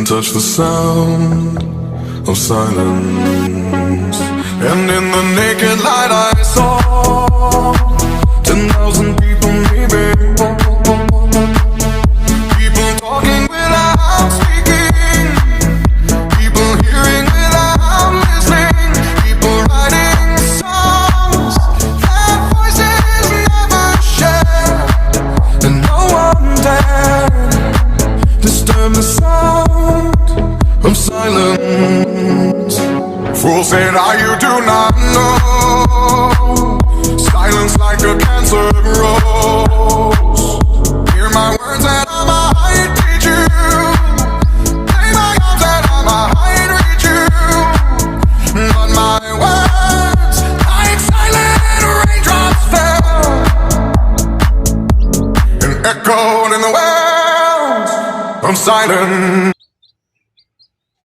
can touch the sound of silence. And in the naked light I saw 10,000 people maybe. People talking without speaking, people hearing without listening, people writing songs that voices never share. And no one dared disturb the sound of silence. Fools say now you do not know. Silence like a cancer grows. Hear my words and I might teach you. Play my arms and I might reach you. But my words, like silent raindrops fell and echoed in the wells of silence.